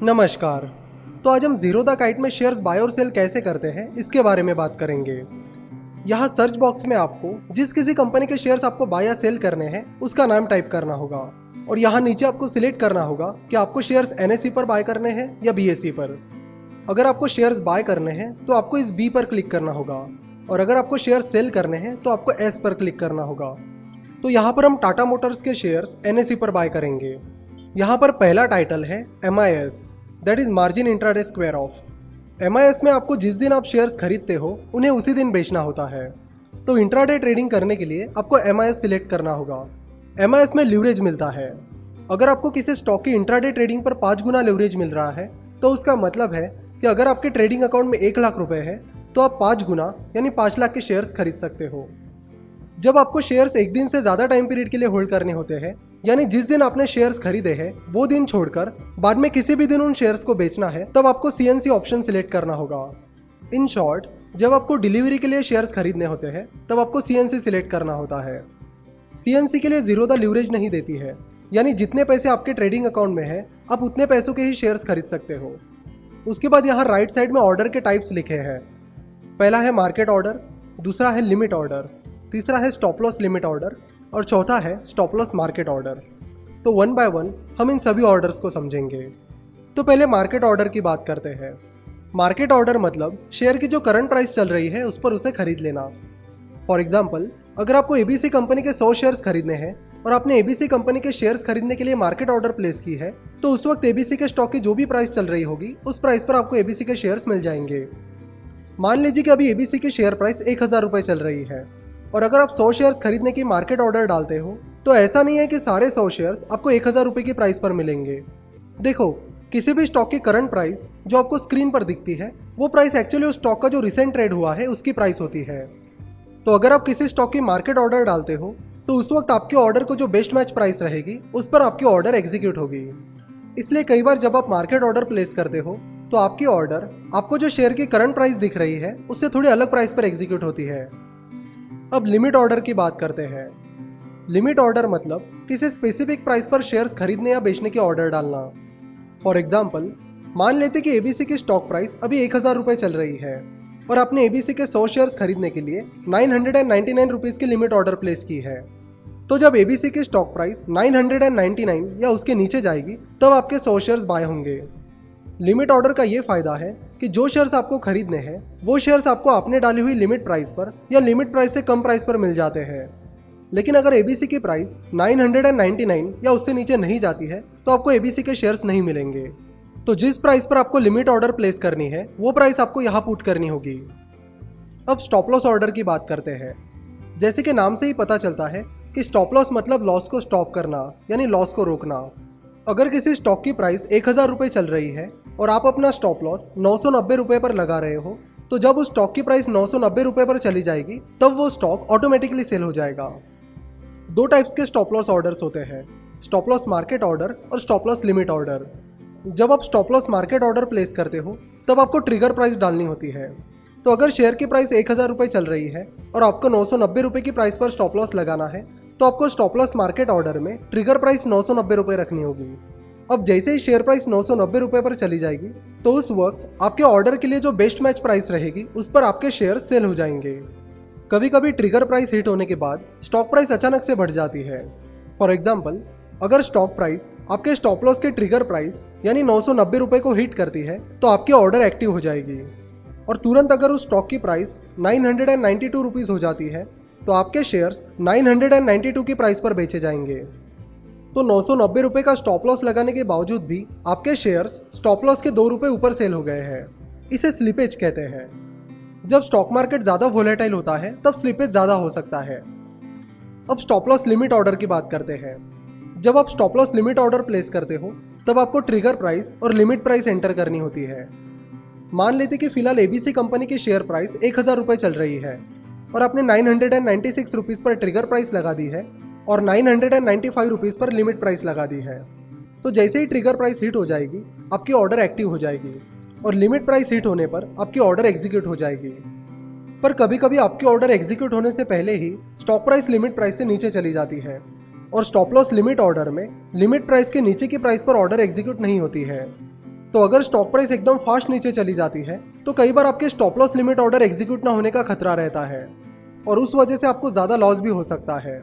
नमस्कार। तो आज हम जीरो द काइट में शेयर्स बाय और सेल कैसे करते हैं इसके बारे में बात करेंगे। यहाँ सर्च बॉक्स में आपको जिस किसी कंपनी के शेयर्स आपको बाय या सेल करने हैं उसका नाम टाइप करना होगा और यहाँ नीचे आपको सिलेक्ट करना होगा कि आपको शेयर्स NSE पर बाय करने हैं या BSE पर। अगर आपको शेयर्स बाय करने हैं तो आपको इस B पर क्लिक करना होगा और अगर आपको शेयर्स सेल करने हैं तो आपको S पर क्लिक करना होगा। तो यहाँ पर हम टाटा मोटर्स के शेयर्स NSE पर बाय करेंगे। यहाँ पर पहला टाइटल है MIS, that is margin intraday square of. MIS में आपको जिस दिन आप शेयर्स खरीदते हो उन्हें उसी दिन बेचना होता है। तो इंट्राडे ट्रेडिंग करने के लिए आपको MIS सिलेक्ट करना होगा। MIS में लीवरेज मिलता है। अगर आपको किसी स्टॉक की इंट्राडे ट्रेडिंग पर 5 गुना लीवरेज मिल रहा है तो उसका मतलब है कि अगर आपके ट्रेडिंग अकाउंट में 1 लाख रुपए है तो आप 5 गुना यानी 5 लाख के शेयर्स खरीद सकते हो। जब आपको शेयर्स एक दिन से ज़्यादा टाइम पीरियड के लिए होल्ड करने होते हैं, यानी जिस दिन आपने शेयर्स खरीदे हैं वो दिन छोड़कर बाद में किसी भी दिन उन शेयर्स को बेचना है, तब आपको CNC ऑप्शन सिलेक्ट करना होगा। इन शॉर्ट, जब आपको डिलीवरी के लिए शेयर्स खरीदने होते हैं तब आपको CNC सिलेक्ट करना होता है। CNC के लिए जीरो द लीवरेज नहीं देती है, यानी जितने पैसे आपके ट्रेडिंग अकाउंट में है आप उतने पैसों के ही शेयर्स खरीद सकते हो। उसके बाद यहाँ राइट साइड में ऑर्डर के टाइप्स लिखे हैं। पहला है मार्केट ऑर्डर, दूसरा है लिमिट ऑर्डर, तीसरा है स्टॉप लॉस लिमिट ऑर्डर और चौथा है स्टॉप लॉस मार्केट ऑर्डर। तो वन बाय वन हम इन सभी ऑर्डर्स को समझेंगे। तो पहले मार्केट ऑर्डर की बात करते हैं। मार्केट ऑर्डर मतलब शेयर की जो करंट प्राइस चल रही है उस पर उसे खरीद लेना। फॉर एग्जाम्पल, अगर आपको ABC कंपनी के 100 शेयर्स खरीदने हैं और आपने ABC कंपनी के शेयर्स खरीदने के लिए मार्केट ऑर्डर प्लेस की है, तो उस वक्त ABC के स्टॉक की जो भी प्राइस चल रही होगी उस प्राइस पर आपको ABC के शेयर्स मिल जाएंगे। मान लीजिए कि अभी ABC की शेयर प्राइस 1000 रुपये चल रही है और अगर आप 100 शेयर्स खरीदने की मार्केट ऑर्डर डालते हो तो ऐसा नहीं है कि सारे 100 शेयर्स आपको 1000 रुपये की प्राइस पर मिलेंगे। देखो, किसी भी स्टॉक की करंट प्राइस जो आपको स्क्रीन पर दिखती है वो प्राइस एक्चुअली उस स्टॉक का जो रिसेंट ट्रेड हुआ है उसकी प्राइस होती है। तो अगर आप किसी स्टॉक की मार्केट ऑर्डर डालते हो तो उस वक्त आपके ऑर्डर को जो बेस्ट मैच प्राइस रहेगी उस पर आपकी ऑर्डर एग्जीक्यूट होगी। इसलिए कई बार जब आप मार्केट ऑर्डर प्लेस करते हो तो आपकी ऑर्डर आपको जो शेयर की करंट प्राइस दिख रही है उससे थोड़ी अलग प्राइस पर एग्जीक्यूट होती है। अब लिमिट ऑर्डर की बात करते हैं। लिमिट ऑर्डर मतलब किसी स्पेसिफिक प्राइस पर शेयर्स खरीदने या बेचने की ऑर्डर डालना। फॉर एग्जाम्पल, मान लेते कि ABC की स्टॉक प्राइस अभी 1000 रुपये चल रही है और आपने ABC के 100 शेयर्स खरीदने के लिए 999 रुपीज़ की लिमिट ऑर्डर प्लेस की है। तो जब ABC की स्टॉक प्राइस 999 या उसके नीचे जाएगी तब आपके 100 शेयर्स बाय होंगे। लिमिट ऑर्डर का ये फायदा है कि जो शेयर्स आपको खरीदने हैं वो शेयर्स आपको आपने डाली हुई लिमिट प्राइस पर या लिमिट प्राइस से कम प्राइस पर मिल जाते हैं। लेकिन अगर ABC की प्राइस 999 या उससे नीचे नहीं जाती है तो आपको ABC के शेयर्स नहीं मिलेंगे। तो जिस प्राइस पर आपको लिमिट ऑर्डर प्लेस करनी है वो प्राइस आपको यहाँ पुट करनी होगी। अब स्टॉप लॉस ऑर्डर की बात करते हैं। जैसे कि नाम से ही पता चलता है कि स्टॉप लॉस मतलब लॉस को स्टॉप करना, यानी लॉस को रोकना। अगर किसी स्टॉक की प्राइस 1000 रुपये चल रही है और आप अपना स्टॉप लॉस 990 रुपये पर लगा रहे हो, तो जब उस स्टॉक की प्राइस 990 रुपये पर चली जाएगी तब वो स्टॉक ऑटोमेटिकली सेल हो जाएगा। 2 टाइप्स के स्टॉप लॉस ऑर्डर्स होते हैं, स्टॉप लॉस मार्केट ऑर्डर और स्टॉप लॉस लिमिट ऑर्डर। जब आप stop loss market order place करते हो तब आपको ट्रिगर प्राइस डालनी होती है। तो अगर शेयर की प्राइस 1000 रुपये चल रही है और आपको 990 रुपये की प्राइस पर स्टॉप लॉस लगाना है तो आपको स्टॉप लॉस मार्केट ऑर्डर में ट्रिगर प्राइस 990 रुपये रखनी होगी। अब जैसे ही शेयर प्राइस 990 रुपये पर चली जाएगी तो उस वक्त आपके ऑर्डर के लिए जो बेस्ट मैच प्राइस रहेगी उस पर आपके शेयर सेल हो जाएंगे। कभी कभी ट्रिगर प्राइस हिट होने के बाद स्टॉक प्राइस अचानक से बढ़ जाती है। फॉर एग्जाम्पल, अगर स्टॉक प्राइस आपके स्टॉप लॉस के ट्रिगर प्राइस यानी 990 रुपये को हिट करती है तो आपकी ऑर्डर एक्टिव हो जाएगी और तुरंत अगर उस स्टॉक की प्राइस 992 रुपीज़ हो जाती है तो आपके शेयर्स 992 की प्राइस पर बेचे जाएंगे। तो 990 रुपये का स्टॉप लॉस लगाने के बावजूद भी आपके शेयर्स स्टॉप लॉस के 2 रुपये ऊपर सेल हो गए हैं। इसे स्लिपेज कहते हैं। जब स्टॉक मार्केट ज़्यादा वोलेटाइल होता है तब स्लिपेज ज़्यादा हो सकता है। अब स्टॉप लॉस लिमिट ऑर्डर की बात करते हैं। जब आप stop loss limit order place करते हो तब आपको ट्रिगर प्राइस और लिमिट प्राइस एंटर करनी होती है। मान लेते कि फिलहाल ABC कंपनी की शेयर प्राइस 1000 रुपये चल रही है और आपने 996 रुपीज़ पर ट्रिगर प्राइस लगा दी है और 995 रुपीज़ पर लिमिट प्राइस लगा दी है। तो जैसे ही ट्रिगर प्राइस हिट हो जाएगी आपकी ऑर्डर एक्टिव हो जाएगी और लिमिट प्राइस हिट होने पर आपकी ऑर्डर एग्जीक्यूट हो जाएगी। पर कभी कभी आपकी ऑर्डर एग्जीक्यूट होने से पहले ही स्टॉप प्राइस लिमिट प्राइस से नीचे चली जाती है और स्टॉप लॉस लिमिट ऑर्डर में लिमिट प्राइस के नीचे की प्राइस पर ऑर्डर एग्जीक्यूट नहीं होती है। तो अगर स्टॉक प्राइस एकदम फास्ट नीचे चली जाती है तो कई बार आपके stop loss limit order execute ना होने का खतरा रहता है और उस वजह से आपको ज़्यादा लॉस भी हो सकता है।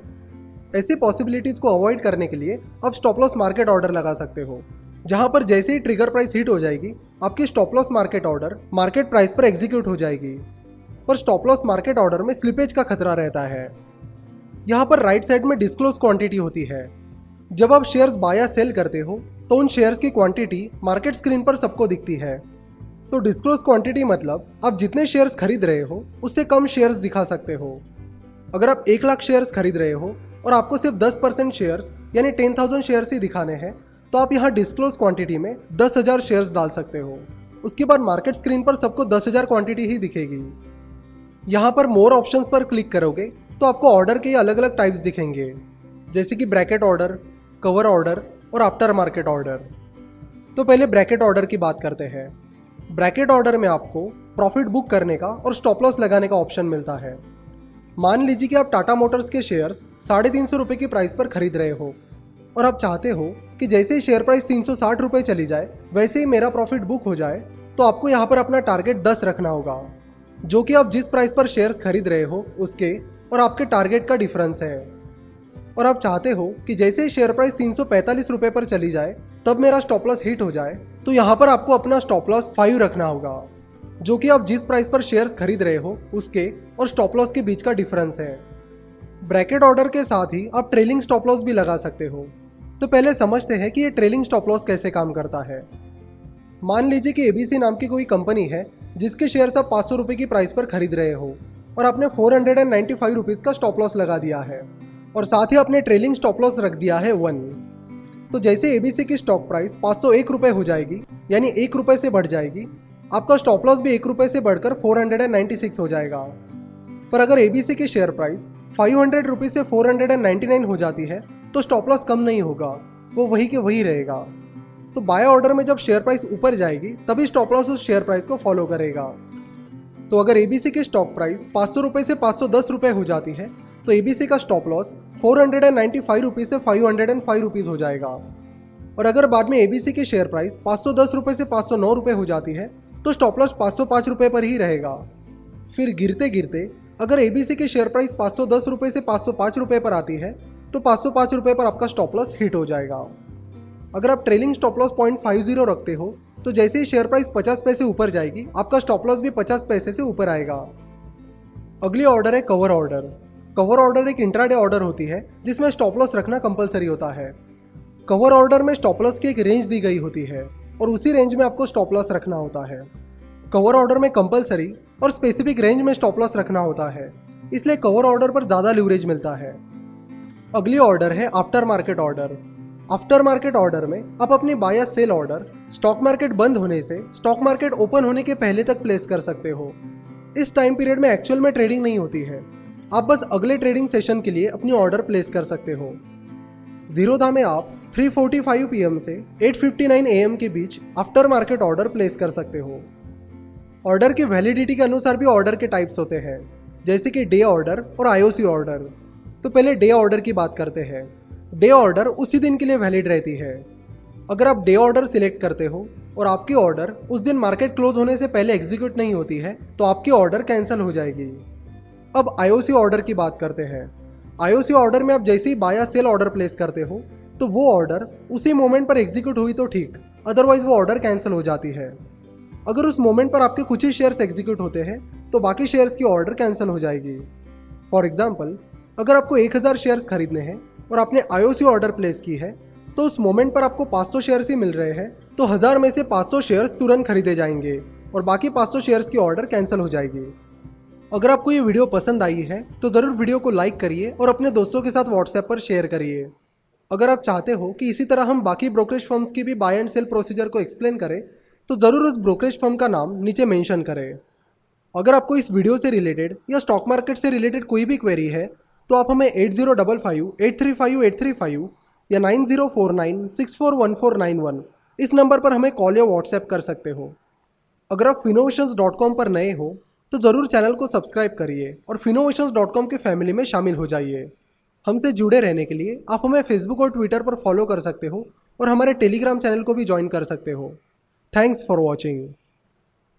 ऐसी पॉसिबिलिटीज़ को अवॉइड करने के लिए आप स्टॉप लॉस मार्केट ऑर्डर लगा सकते हो, जहां पर जैसे ही ट्रिगर प्राइस हिट हो जाएगी आपकी stop loss market order market price पर एग्जीक्यूट हो जाएगी। पर स्टॉप लॉस मार्केट ऑर्डर में स्लिपेज का खतरा रहता है। यहाँ पर राइट साइड में डिस्क्लोज क्वांटिटी होती है। जब आप शेयर्स बाय या सेल करते हो तो उन शेयर्स की क्वांटिटी मार्केट स्क्रीन पर सबको दिखती है। तो डिस्क्लोज क्वांटिटी मतलब आप जितने शेयर्स खरीद रहे हो उससे कम शेयर्स दिखा सकते हो। अगर आप 1 लाख शेयर्स खरीद रहे हो और आपको सिर्फ 10% शेयर्स यानी 10,000 शेयर्स ही दिखाने हैं तो आप यहाँ डिस्क्लोज क्वांटिटी में 10,000 शेयर्स डाल सकते हो। उसके बाद मार्केट स्क्रीन पर सबको 10,000 क्वांटिटी ही दिखेगी। यहाँ पर मोर ऑप्शंस पर क्लिक करोगे तो आपको ऑर्डर के अलग अलग टाइप्स दिखेंगे, जैसे कि ब्रैकेट ऑर्डर, कवर ऑर्डर और आफ्टर मार्केट ऑर्डर। तो पहले ब्रैकेट ऑर्डर की बात करते हैं। ब्रैकेट ऑर्डर में आपको प्रॉफिट बुक करने का और स्टॉप लॉस लगाने का ऑप्शन मिलता है। मान लीजिए कि आप टाटा मोटर्स के शेयर्स 350 रुपये की प्राइस पर खरीद रहे हो और आप चाहते हो कि जैसे ही शेयर प्राइस 360 रुपये चली जाए वैसे ही मेरा प्रॉफिट बुक हो जाए, तो आपको यहाँ पर अपना टारगेट 10 रखना होगा, जो कि आप जिस प्राइस पर शेयर्स खरीद रहे हो उसके और आपके टारगेट का डिफरेंस है। और आप चाहते हो कि जैसे ही शेयर प्राइस 345 रुपये पर चली जाए तब मेरा स्टॉप लॉस हिट हो जाए, तो यहाँ पर आपको अपना स्टॉप लॉस 5 रखना होगा, जो कि आप जिस प्राइस पर शेयर्स खरीद रहे हो उसके और स्टॉप लॉस के बीच का डिफरेंस है। ब्रैकेट ऑर्डर के साथ ही आप ट्रेलिंग स्टॉप लॉस भी लगा सकते हो। तो पहले समझते हैं कि ये ट्रेलिंग स्टॉप लॉस कैसे काम करता है। मान लीजिए कि एबीसी नाम की कोई कंपनी है जिसके शेयर्स आप 500 रुपये की प्राइस पर खरीद रहे हो और आपने 495 रुपीज़ का स्टॉप लॉस लगा दिया है और साथ ही आपने ट्रेलिंग स्टॉप लॉस रख दिया है 1। तो जैसे एबीसी की स्टॉक प्राइस 501 रुपये हो जाएगी, यानी 1 रुपये से बढ़ जाएगी, आपका स्टॉप लॉस भी 1 रुपये से बढ़कर 496 हो जाएगा। पर अगर एबीसी की शेयर प्राइस 500 रुपये से 499 हो जाती है तो स्टॉप लॉस कम नहीं होगा, वो वही के वही रहेगा। तो बाय ऑर्डर में जब शेयर प्राइस ऊपर जाएगी तभी स्टॉप लॉस उस शेयर प्राइस को फॉलो करेगा। तो अगर एबीसी की स्टॉक प्राइस 500 रुपये से 510 रुपये हो जाती है तो एबीसी का स्टॉप लॉस 495 रुपये से 505 रुपीज़ हो जाएगा। और अगर बाद में एबीसी की शेयर प्राइस 510 रुपये से 509 रुपये हो जाती है तो स्टॉप लॉस 505 रुपये पर ही रहेगा। फिर गिरते गिरते अगर एबीसी की शेयर प्राइस 510 रुपये से 505 रुपये पर आती है तो 505 रुपये पर आपका स्टॉप लॉस हिट हो जाएगा। अगर आप ट्रेलिंग स्टॉप लॉस 0.50 रखते हो तो जैसे ही शेयर प्राइस 50 पैसे ऊपर जाएगी आपका स्टॉप लॉस भी 50 पैसे से ऊपर आएगा। अगली ऑर्डर है कवर ऑर्डर। कवर ऑर्डर एक इंट्राडे ऑर्डर होती है जिसमें स्टॉप लॉस रखना कंपलसरी होता है। कवर ऑर्डर में स्टॉप लॉस की एक रेंज दी गई होती है और उसी रेंज में आपको स्टॉप लॉस रखना होता है। कवर ऑर्डर में कंपलसरी और स्पेसिफिक रेंज में स्टॉप लॉस रखना होता है, इसलिए कवर ऑर्डर पर ज़्यादा लीवरेज मिलता है। अगली ऑर्डर है after market order. After market order में आप अपनी बाय या सेल ऑर्डर स्टॉक मार्केट बंद होने से स्टॉक मार्केट ओपन होने के पहले तक प्लेस कर सकते हो। इस टाइम पीरियड में एक्चुअल में ट्रेडिंग नहीं होती है, आप बस अगले ट्रेडिंग सेशन के लिए अपनी ऑर्डर प्लेस कर सकते हो। जीरोधा में आप 3:45 PM से 8:59 AM के बीच आफ्टर मार्केट ऑर्डर प्लेस कर सकते हो। ऑर्डर की वैलिडिटी के अनुसार भी ऑर्डर के टाइप्स होते हैं, जैसे कि डे ऑर्डर और आईओसी ऑर्डर। तो पहले डे ऑर्डर की बात करते हैं। डे ऑर्डर उसी दिन के लिए वैलिड रहती है। अगर आप डे ऑर्डर सिलेक्ट करते हो और आपकी ऑर्डर उस दिन मार्केट क्लोज होने से पहले एग्जीक्यूट नहीं होती है तो आपकी ऑर्डर कैंसिल हो जाएगी। अब आईओसी ऑर्डर की बात करते हैं। आईओसी ऑर्डर में आप जैसे ही बाय या सेल ऑर्डर प्लेस करते हो तो वो ऑर्डर उसी मोमेंट पर एग्जीक्यूट हुई तो ठीक, अदरवाइज वो ऑर्डर कैंसिल हो जाती है। अगर उस मोमेंट पर आपके कुछ ही शेयर्स एग्जीक्यूट होते हैं तो बाकी शेयर्स की ऑर्डर कैंसिल हो जाएगी। फॉर एग्जाम्पल, अगर आपको 1000 शेयर्स खरीदने हैं और आपने आईओसी ऑर्डर प्लेस की है तो उस मोमेंट पर आपको 500 शेयर्स ही मिल रहे हैं, तो 1000 में से 500 शेयर्स तुरंत खरीदे जाएंगे और बाकी 500 शेयर्स की ऑर्डर कैंसिल हो जाएगी। अगर आपको ये वीडियो पसंद आई है तो ज़रूर वीडियो को लाइक करिए और अपने दोस्तों के साथ व्हाट्सएप पर शेयर करिए। अगर आप चाहते हो कि इसी तरह हम बाकी ब्रोकरेज फर्म्स की भी बाय एंड सेल प्रोसीजर को एक्सप्लेन करें तो ज़रूर उस ब्रोकरेज फर्म का नाम नीचे मेंशन करें। अगर आपको इस वीडियो से रिलेटेड या स्टॉक मार्केट से रिलेटेड कोई भी क्वेरी है तो आप हमें 8055-835-835 या 9049641491 इस नंबर पर हमें कॉल या व्हाट्सएप कर सकते हो। अगर आप Finnovations.com पर नए हो तो ज़रूर चैनल को सब्सक्राइब करिए और Finnovations.com के फैमिली में शामिल हो जाइए। हमसे जुड़े रहने के लिए आप हमें फेसबुक और ट्विटर पर फॉलो कर सकते हो और हमारे टेलीग्राम चैनल को भी ज्वाइन कर सकते हो। Thanks for watching.